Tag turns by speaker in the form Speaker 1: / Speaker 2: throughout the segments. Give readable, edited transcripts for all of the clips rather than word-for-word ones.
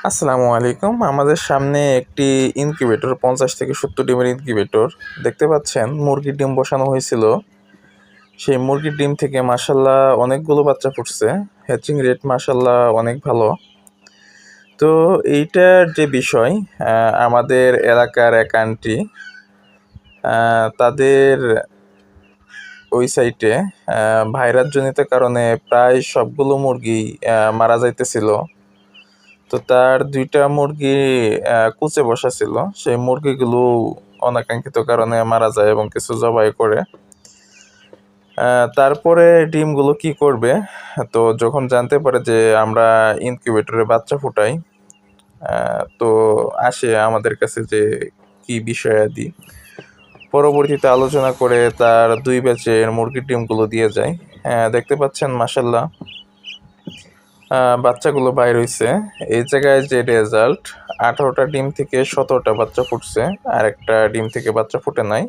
Speaker 1: আসসালামু আলাইকুম। আমাদের সামনে একটি ইনকিউবেটর ৫০ থেকে ৭০ ডিমের ইনকিউবেটর দেখতে পাচ্ছেন। মুরগির ডিম বসানো হয়েছিল। সেই মুরগির ডিম থেকে মাশাআল্লাহ অনেকগুলো বাচ্চা ফুটছে। হ্যাচিং রেট মাশাআল্লাহ অনেক ভালো। তো এইটার যে বিষয়, আমাদের এলাকার এক আন্টি তাদের ওই সাইটে ভাইরাসজনিত কারণে প্রায় সবগুলো মুরগি মারা যাইতেছিল। তো তার ২ টা মুরগি কুচে বসা ছিল। সেই মুরগিগুলো অনাকাঙ্ক্ষিত কারণে মারা যায় এবং কিছু জবাই করে। তারপরে ডিমগুলো কি করবে? তো যখন জানতে পারে যে আমরা ইনকিউবেটরে বাচ্চা ফুটাই, তো আসে আমাদের কাছে যে কি বিষয়াদি। পরবর্তীতে আলোচনা করে তার ২ ব্যাচের মুরগির ডিমগুলো দিয়ে যায়। দেখতে পাচ্ছেন মাশাআল্লাহ বাচ্চাগুলো বাইর হইছে। এই জায়গায় যে রেজাল্ট, ১৮টা ডিম থেকে ১৭টা বাচ্চা ফুটছে। আরেকটা ডিম থেকে বাচ্চা ফুটে নাই।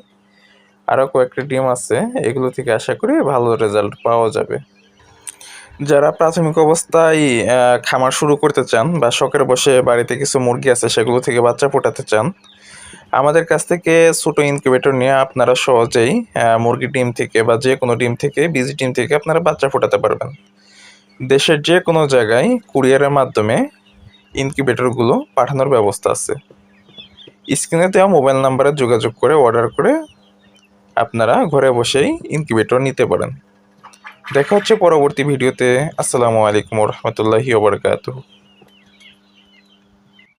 Speaker 1: আরও কয়েকটা ডিম আছে। এগুলো থেকে আশা করি ভালো রেজাল্ট পাওয়া যাবে। যারা প্রাথমিক অবস্থায় খামার শুরু করতে চান বা শখের বশে বাড়িতে কিছু মুরগি আছে সেগুলো থেকে বাচ্চা ফোটাতে চান, আমাদের কাছ থেকে ছোট ইনকিউবেটর নিয়ে আপনারা সহজেই মুরগির ডিম থেকে বা যেকোনো ডিম থেকে, বীজ ডিম থেকে আপনারা বাচ্চা ফোটাতে পারবেন। দেশের যেকোনো জায়গায় কুরিয়ারের মাধ্যমে ইনকিউবেটরগুলো পাঠানোর ব্যবস্থা আছে। স্ক্রিনে দেওয়া মোবাইল নাম্বারে যোগাযোগ করে অর্ডার করে আপনারা ঘরে বসেই ইনকিউবেটর নিতে পারেন। দেখা হচ্ছে পরবর্তী ভিডিওতে। আসসালামু আলাইকুম ওয়া রাহমাতুল্লাহি ওয়া বারাকাতুহু।